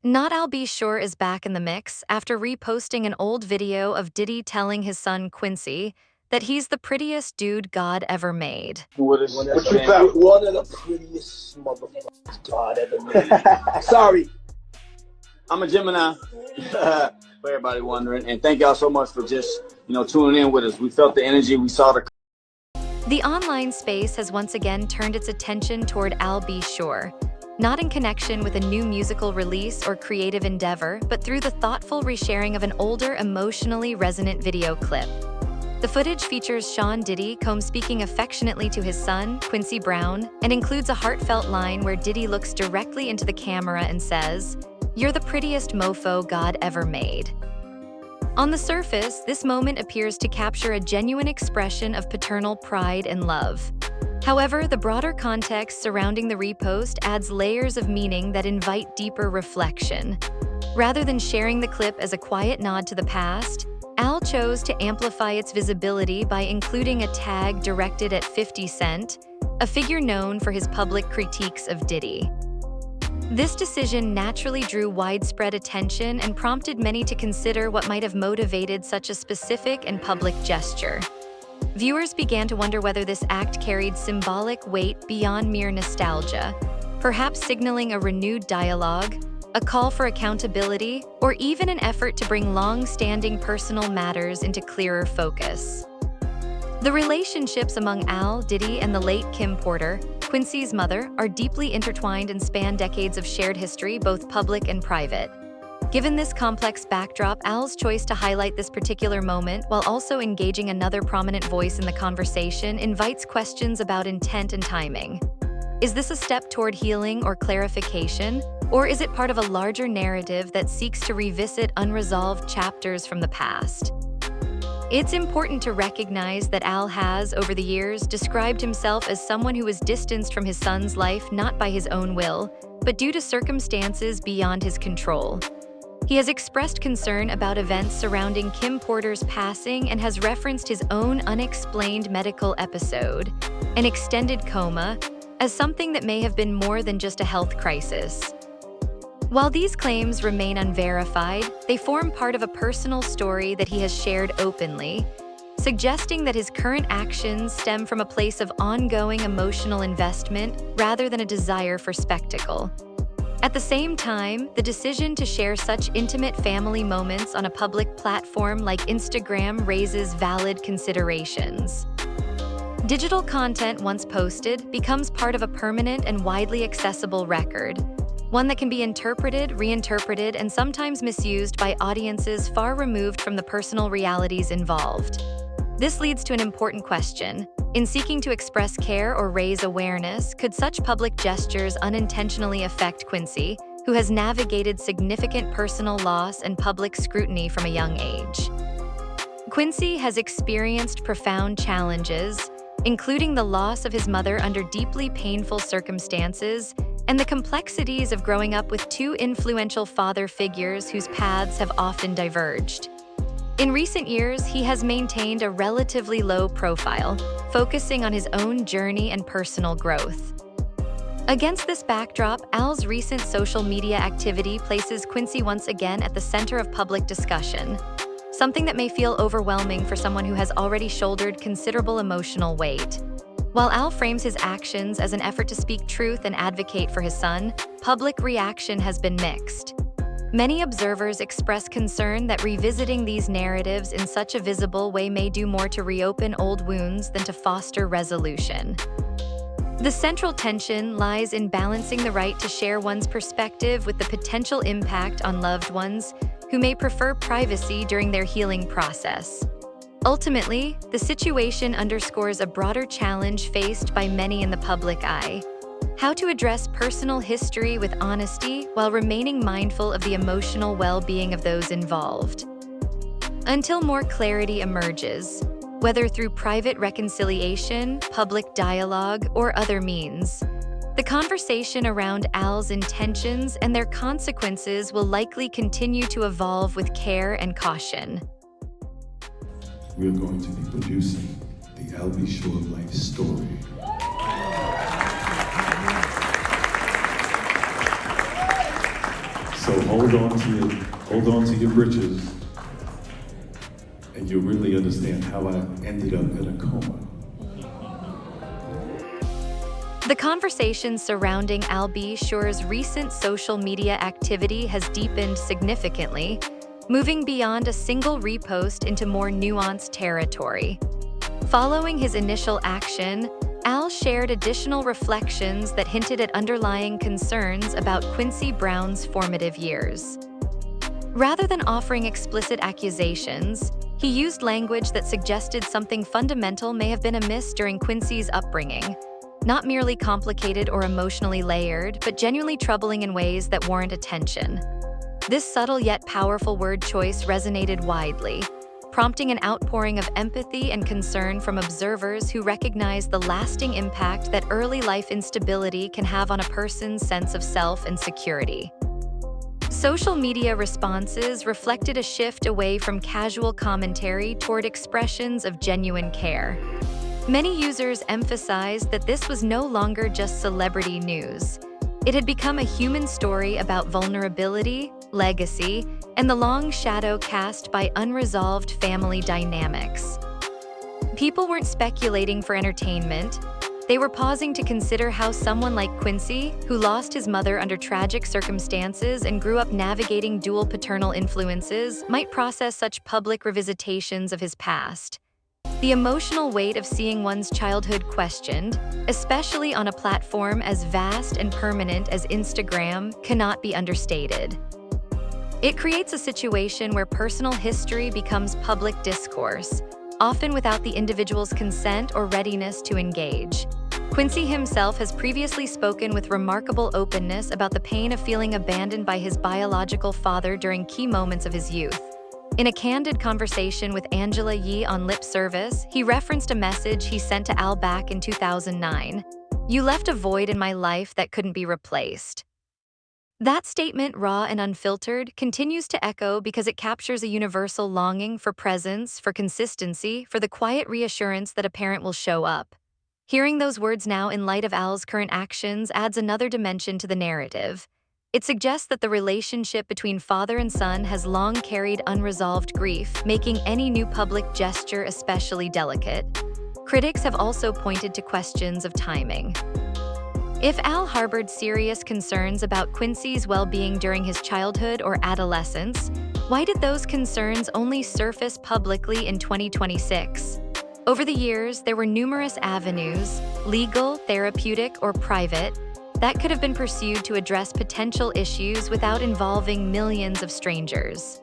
Not I'll Be Sure is back in the mix after reposting an old video of Diddy telling his son Quincy that he's the prettiest dude God ever made. What you found? One of the prettiest motherfuckers God ever made. Sorry. I'm a Gemini, for everybody wondering, and thank y'all so much for just, tuning in with us. We felt the energy, we saw the... The online space has once again turned its attention toward I'll Be Sure, not in connection with a new musical release or creative endeavor, but through the thoughtful resharing of an older, emotionally resonant video clip. The footage features Sean Diddy speaking affectionately to his son, Quincy Brown, and includes a heartfelt line where Diddy looks directly into the camera and says, "You're the prettiest mofo God ever made." On the surface, this moment appears to capture a genuine expression of paternal pride and love. However, the broader context surrounding the repost adds layers of meaning that invite deeper reflection. Rather than sharing the clip as a quiet nod to the past, Al chose to amplify its visibility by including a tag directed at 50 Cent, a figure known for his public critiques of Diddy. This decision naturally drew widespread attention and prompted many to consider what might have motivated such a specific and public gesture. Viewers began to wonder whether this act carried symbolic weight beyond mere nostalgia, perhaps signaling a renewed dialogue, a call for accountability, or even an effort to bring long-standing personal matters into clearer focus. The relationships among Al, Diddy, and the late Kim Porter, Quincy's mother, are deeply intertwined and span decades of shared history, both public and private. Given this complex backdrop, Al's choice to highlight this particular moment while also engaging another prominent voice in the conversation invites questions about intent and timing. Is this a step toward healing or clarification, or is it part of a larger narrative that seeks to revisit unresolved chapters from the past? It's important to recognize that Al has, over the years, described himself as someone who was distanced from his son's life not by his own will, but due to circumstances beyond his control. He has expressed concern about events surrounding Kim Porter's passing and has referenced his own unexplained medical episode, an extended coma, as something that may have been more than just a health crisis. While these claims remain unverified, they form part of a personal story that he has shared openly, suggesting that his current actions stem from a place of ongoing emotional investment rather than a desire for spectacle. At the same time, the decision to share such intimate family moments on a public platform like Instagram raises valid considerations. Digital content once posted becomes part of a permanent and widely accessible record, one that can be interpreted, reinterpreted, and sometimes misused by audiences far removed from the personal realities involved. This leads to an important question. In seeking to express care or raise awareness, could such public gestures unintentionally affect Quincy, who has navigated significant personal loss and public scrutiny from a young age? Quincy has experienced profound challenges, including the loss of his mother under deeply painful circumstances and the complexities of growing up with two influential father figures whose paths have often diverged. In recent years, he has maintained a relatively low profile, focusing on his own journey and personal growth. Against this backdrop, Al's recent social media activity places Quincy once again at the center of public discussion, something that may feel overwhelming for someone who has already shouldered considerable emotional weight. While Al frames his actions as an effort to speak truth and advocate for his son, public reaction has been mixed. Many observers express concern that revisiting these narratives in such a visible way may do more to reopen old wounds than to foster resolution. The central tension lies in balancing the right to share one's perspective with the potential impact on loved ones who may prefer privacy during their healing process. Ultimately, the situation underscores a broader challenge faced by many in the public eye: how to address personal history with honesty while remaining mindful of the emotional well-being of those involved. Until more clarity emerges, whether through private reconciliation, public dialogue, or other means, the conversation around Al's intentions and their consequences will likely continue to evolve with care and caution. We're going to be producing the I'll Be Sure life story. So hold on to your britches, and you'll really understand how I ended up in a coma. The conversation surrounding Al B. Sure's recent social media activity has deepened significantly, moving beyond a single repost into more nuanced territory. Following his initial action, Al shared additional reflections that hinted at underlying concerns about Quincy Brown's formative years. Rather than offering explicit accusations, he used language that suggested something fundamental may have been amiss during Quincy's upbringing, not merely complicated or emotionally layered, but genuinely troubling in ways that warrant attention. This subtle yet powerful word choice resonated widely, prompting an outpouring of empathy and concern from observers who recognize the lasting impact that early life instability can have on a person's sense of self and security. Social media responses reflected a shift away from casual commentary toward expressions of genuine care. Many users emphasized that this was no longer just celebrity news. It had become a human story about vulnerability, legacy, and the long shadow cast by unresolved family dynamics. People weren't speculating for entertainment. They were pausing to consider how someone like Quincy, who lost his mother under tragic circumstances and grew up navigating dual paternal influences, might process such public revisitations of his past. The emotional weight of seeing one's childhood questioned, especially on a platform as vast and permanent as Instagram, cannot be understated. It creates a situation where personal history becomes public discourse, often without the individual's consent or readiness to engage. Quincy himself has previously spoken with remarkable openness about the pain of feeling abandoned by his biological father during key moments of his youth. In a candid conversation with Angela Yee on Lip Service, he referenced a message he sent to Al back in 2009. "You left a void in my life that couldn't be replaced." That statement, raw and unfiltered, continues to echo because it captures a universal longing for presence, for consistency, for the quiet reassurance that a parent will show up. Hearing those words now in light of Al's current actions adds another dimension to the narrative. It suggests that the relationship between father and son has long carried unresolved grief, making any new public gesture especially delicate. Critics have also pointed to questions of timing. If Al harbored serious concerns about Quincy's well-being during his childhood or adolescence, why did those concerns only surface publicly in 2026? Over the years, there were numerous avenues, legal, therapeutic, or private, that could have been pursued to address potential issues without involving millions of strangers.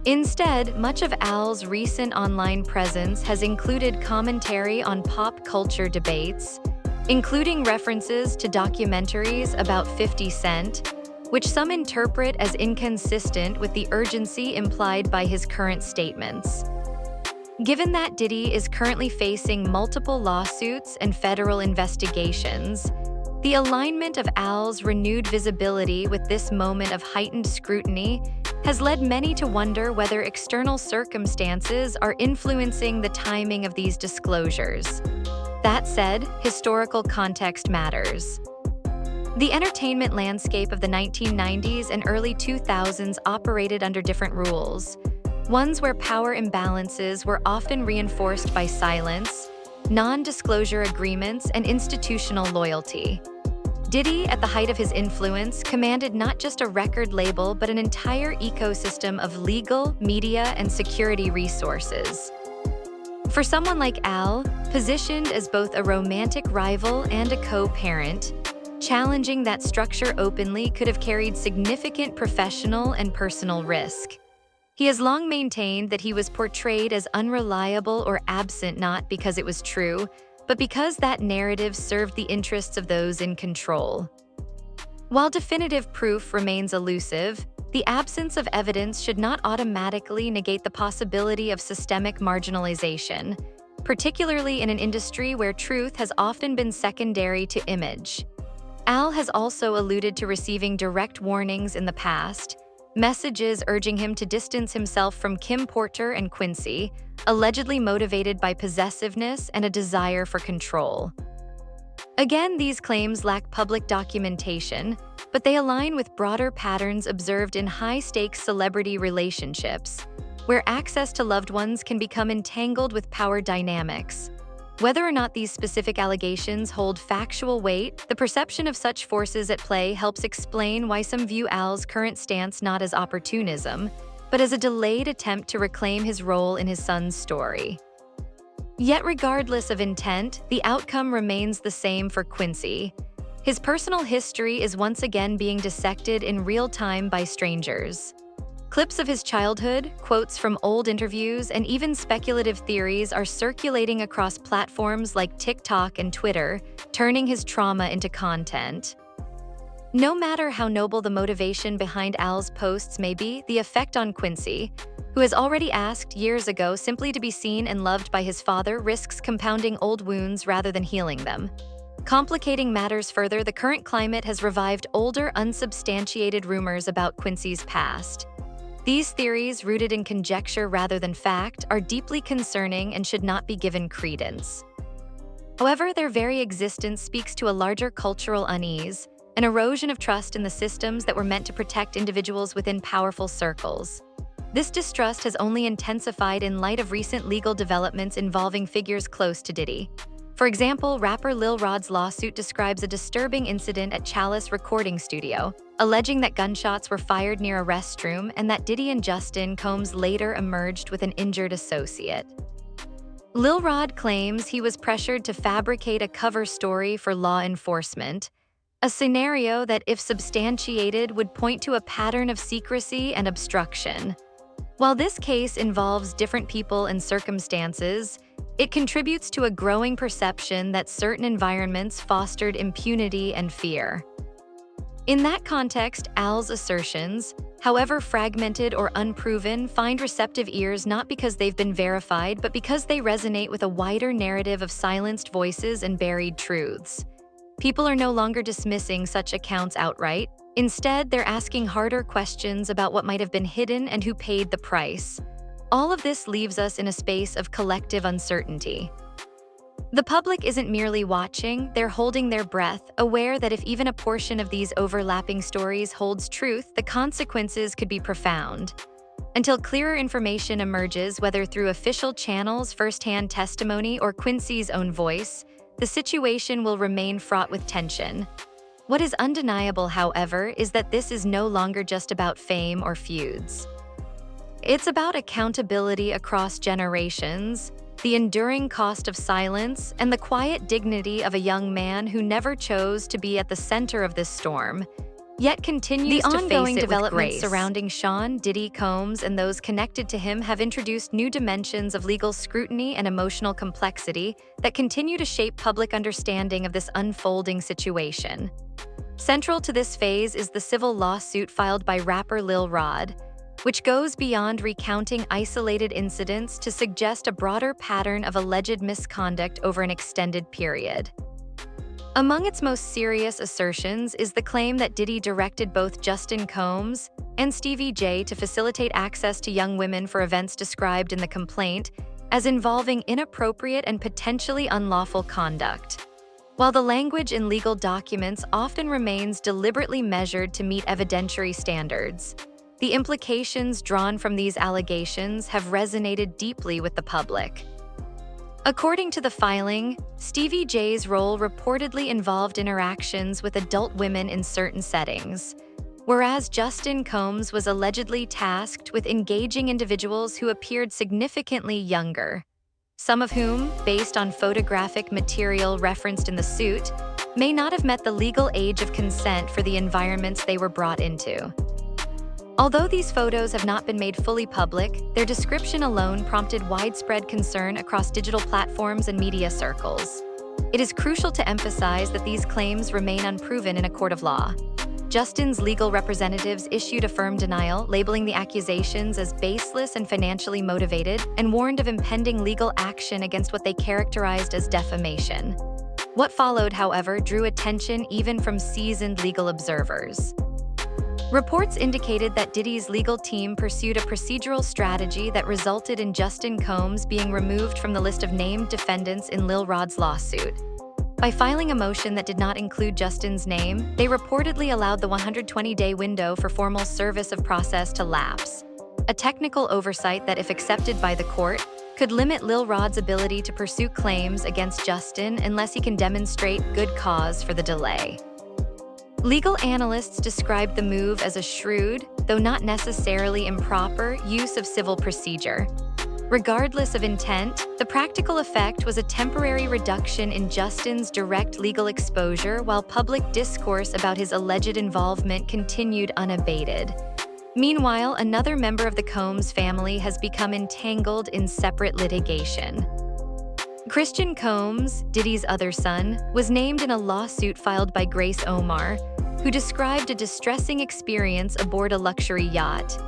Instead, much of Al's recent online presence has included commentary on pop culture debates, including references to documentaries about 50 Cent, which some interpret as inconsistent with the urgency implied by his current statements. Given that Diddy is currently facing multiple lawsuits and federal investigations, the alignment of Al's renewed visibility with this moment of heightened scrutiny has led many to wonder whether external circumstances are influencing the timing of these disclosures. That said, historical context matters. The entertainment landscape of the 1990s and early 2000s operated under different rules, ones where power imbalances were often reinforced by silence, non-disclosure agreements, and institutional loyalty. Diddy, at the height of his influence, commanded not just a record label but an entire ecosystem of legal, media, and security resources. For someone like Al, positioned as both a romantic rival and a co-parent, challenging that structure openly could have carried significant professional and personal risk. He has long maintained that he was portrayed as unreliable or absent not because it was true, but because that narrative served the interests of those in control. While definitive proof remains elusive, the absence of evidence should not automatically negate the possibility of systemic marginalization, particularly in an industry where truth has often been secondary to image. Al has also alluded to receiving direct warnings in the past, messages urging him to distance himself from Kim Porter and Quincy, allegedly motivated by possessiveness and a desire for control. Again, these claims lack public documentation, but they align with broader patterns observed in high-stakes celebrity relationships, where access to loved ones can become entangled with power dynamics. Whether or not these specific allegations hold factual weight, the perception of such forces at play helps explain why some view Al's current stance not as opportunism, but as a delayed attempt to reclaim his role in his son's story. Yet regardless of intent, the outcome remains the same for Quincy. His personal history is once again being dissected in real time by strangers. Clips of his childhood, quotes from old interviews, and even speculative theories are circulating across platforms like TikTok and Twitter, turning his trauma into content. No matter how noble the motivation behind Al's posts may be, the effect on Quincy, who has already asked years ago simply to be seen and loved by his father, risks compounding old wounds rather than healing them. Complicating matters further, the current climate has revived older, unsubstantiated rumors about Quincy's past. These theories, rooted in conjecture rather than fact, are deeply concerning and should not be given credence. However, their very existence speaks to a larger cultural unease, an erosion of trust in the systems that were meant to protect individuals within powerful circles. This distrust has only intensified in light of recent legal developments involving figures close to Diddy. For example, rapper Lil Rod's lawsuit describes a disturbing incident at Chalice Recording Studio, alleging that gunshots were fired near a restroom and that Diddy and Justin Combs later emerged with an injured associate. Lil Rod claims he was pressured to fabricate a cover story for law enforcement, a scenario that, if substantiated, would point to a pattern of secrecy and obstruction. While this case involves different people and circumstances, it contributes to a growing perception that certain environments fostered impunity and fear. In that context, Al's assertions, however fragmented or unproven, find receptive ears not because they've been verified, but because they resonate with a wider narrative of silenced voices and buried truths. People are no longer dismissing such accounts outright. Instead, they're asking harder questions about what might have been hidden and who paid the price. All of this leaves us in a space of collective uncertainty. The public isn't merely watching, they're holding their breath, aware that if even a portion of these overlapping stories holds truth, the consequences could be profound. Until clearer information emerges, whether through official channels, first-hand testimony, or Quincy's own voice, the situation will remain fraught with tension. What is undeniable, however, is that this is no longer just about fame or feuds. It's about accountability across generations, the enduring cost of silence, and the quiet dignity of a young man who never chose to be at the center of this storm, yet continues to face it with grace. The ongoing developments surrounding Sean Diddy Combs and those connected to him have introduced new dimensions of legal scrutiny and emotional complexity that continue to shape public understanding of this unfolding situation. Central to this phase is the civil lawsuit filed by rapper Lil Rod, which goes beyond recounting isolated incidents to suggest a broader pattern of alleged misconduct over an extended period. Among its most serious assertions is the claim that Diddy directed both Justin Combs and Stevie J to facilitate access to young women for events described in the complaint as involving inappropriate and potentially unlawful conduct. While the language in legal documents often remains deliberately measured to meet evidentiary standards, the implications drawn from these allegations have resonated deeply with the public. According to the filing, Stevie J's role reportedly involved interactions with adult women in certain settings, whereas Justin Combs was allegedly tasked with engaging individuals who appeared significantly younger, some of whom, based on photographic material referenced in the suit, may not have met the legal age of consent for the environments they were brought into. Although these photos have not been made fully public, their description alone prompted widespread concern across digital platforms and media circles. It is crucial to emphasize that these claims remain unproven in a court of law. Justin's legal representatives issued a firm denial, labeling the accusations as baseless and financially motivated, and warned of impending legal action against what they characterized as defamation. What followed, however, drew attention even from seasoned legal observers. Reports indicated that Diddy's legal team pursued a procedural strategy that resulted in Justin Combs being removed from the list of named defendants in Lil Rod's lawsuit. By filing a motion that did not include Justin's name, they reportedly allowed the 120-day window for formal service of process to lapse, a technical oversight that, if accepted by the court, could limit Lil Rod's ability to pursue claims against Justin unless he can demonstrate good cause for the delay. Legal analysts described the move as a shrewd, though not necessarily improper, use of civil procedure. Regardless of intent, the practical effect was a temporary reduction in Justin's direct legal exposure while public discourse about his alleged involvement continued unabated. Meanwhile, another member of the Combs family has become entangled in separate litigation. Christian Combs, Diddy's other son, was named in a lawsuit filed by Grace Omar, who described a distressing experience aboard a luxury yacht.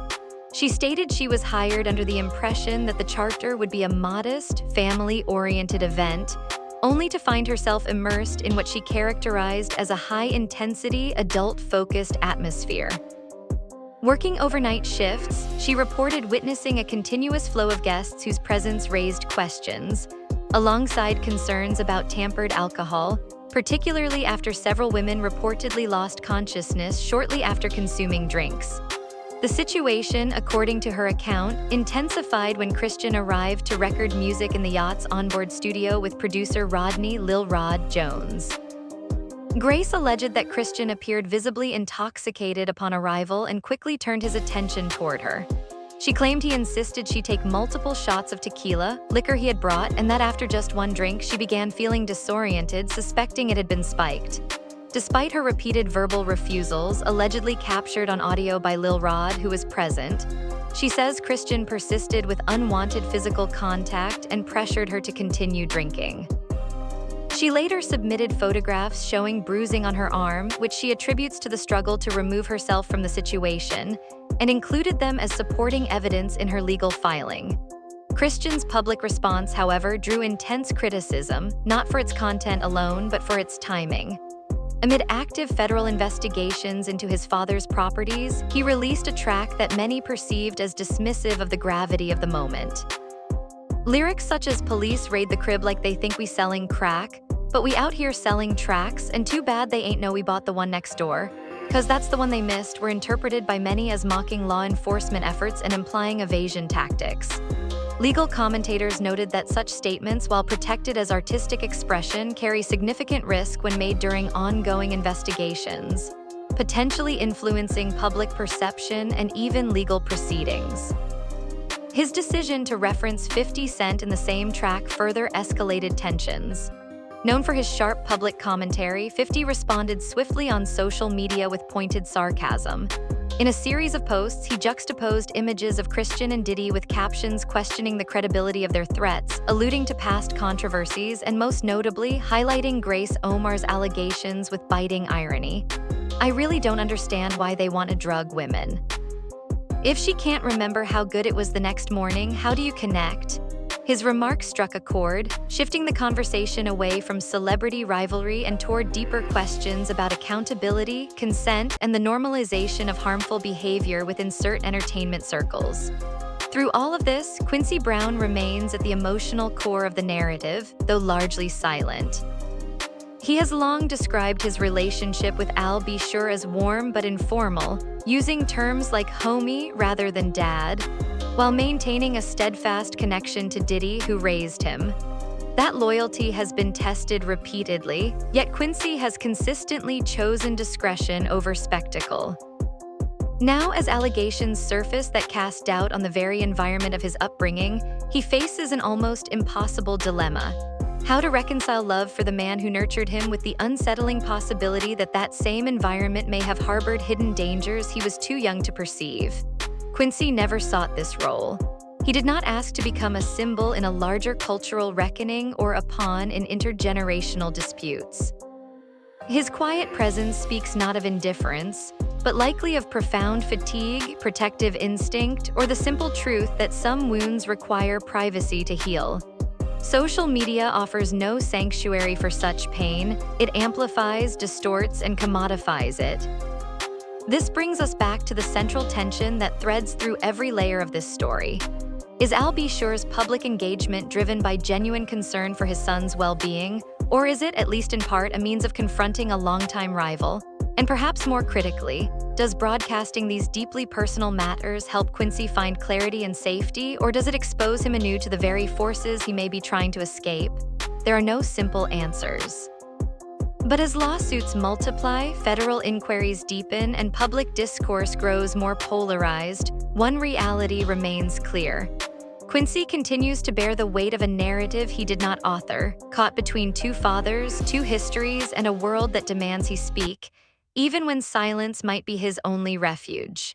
She stated she was hired under the impression that the charter would be a modest, family-oriented event, only to find herself immersed in what she characterized as a high-intensity, adult-focused atmosphere. Working overnight shifts, she reported witnessing a continuous flow of guests whose presence raised questions, alongside concerns about tampered alcohol, particularly after several women reportedly lost consciousness shortly after consuming drinks. The situation, according to her account, intensified when Christian arrived to record music in the yacht's onboard studio with producer Rodney "Lil Rod" Jones. Grace alleged that Christian appeared visibly intoxicated upon arrival and quickly turned his attention toward her. She claimed he insisted she take multiple shots of tequila, liquor he had brought, and that after just one drink she began feeling disoriented, suspecting it had been spiked. Despite her repeated verbal refusals, allegedly captured on audio by Lil Rod, who was present, she says Christian persisted with unwanted physical contact and pressured her to continue drinking. She later submitted photographs showing bruising on her arm, which she attributes to the struggle to remove herself from the situation, and included them as supporting evidence in her legal filing. Christian's public response, however, drew intense criticism, not for its content alone, but for its timing. Amid active federal investigations into his father's properties, he released a track that many perceived as dismissive of the gravity of the moment. Lyrics such as "Police raid the crib like they think we selling crack, but we out here selling tracks, and too bad they ain't know we bought the one next door, 'cause that's the one they missed," were interpreted by many as mocking law enforcement efforts and implying evasion tactics. Legal commentators noted that such statements, while protected as artistic expression, carry significant risk when made during ongoing investigations, potentially influencing public perception and even legal proceedings. His decision to reference 50 Cent in the same track further escalated tensions. Known for his sharp public commentary, 50 responded swiftly on social media with pointed sarcasm. In a series of posts, he juxtaposed images of Christian and Diddy with captions questioning the credibility of their threats, alluding to past controversies, and most notably, highlighting Grace Omar's allegations with biting irony. "I really don't understand why they want to drug women. If she can't remember how good it was the next morning, how do you connect?" His remarks struck a chord, shifting the conversation away from celebrity rivalry and toward deeper questions about accountability, consent, and the normalization of harmful behavior within certain entertainment circles. Through all of this, Quincy Brown remains at the emotional core of the narrative, though largely silent. He has long described his relationship with Al B. Sure as warm but informal, using terms like homie rather than dad, while maintaining a steadfast connection to Diddy, who raised him. That loyalty has been tested repeatedly, yet Quincy has consistently chosen discretion over spectacle. Now, as allegations surface that cast doubt on the very environment of his upbringing, he faces an almost impossible dilemma: how to reconcile love for the man who nurtured him with the unsettling possibility that that same environment may have harbored hidden dangers he was too young to perceive. Quincy never sought this role. He did not ask to become a symbol in a larger cultural reckoning or a pawn in intergenerational disputes. His quiet presence speaks not of indifference, but likely of profound fatigue, protective instinct, or the simple truth that some wounds require privacy to heal. Social media offers no sanctuary for such pain. It amplifies, distorts, and commodifies it. This brings us back to the central tension that threads through every layer of this story. Is Al B. Sure's public engagement driven by genuine concern for his son's well-being, Or is it, at least in part, a means of confronting a longtime rival? And perhaps more critically, does broadcasting these deeply personal matters help Quincy find clarity and safety, or does it expose him anew to the very forces he may be trying to escape? There are no simple answers. But as lawsuits multiply, federal inquiries deepen, and public discourse grows more polarized, one reality remains clear. Quincy continues to bear the weight of a narrative he did not author, caught between two fathers, two histories, and a world that demands he speak, even when silence might be his only refuge.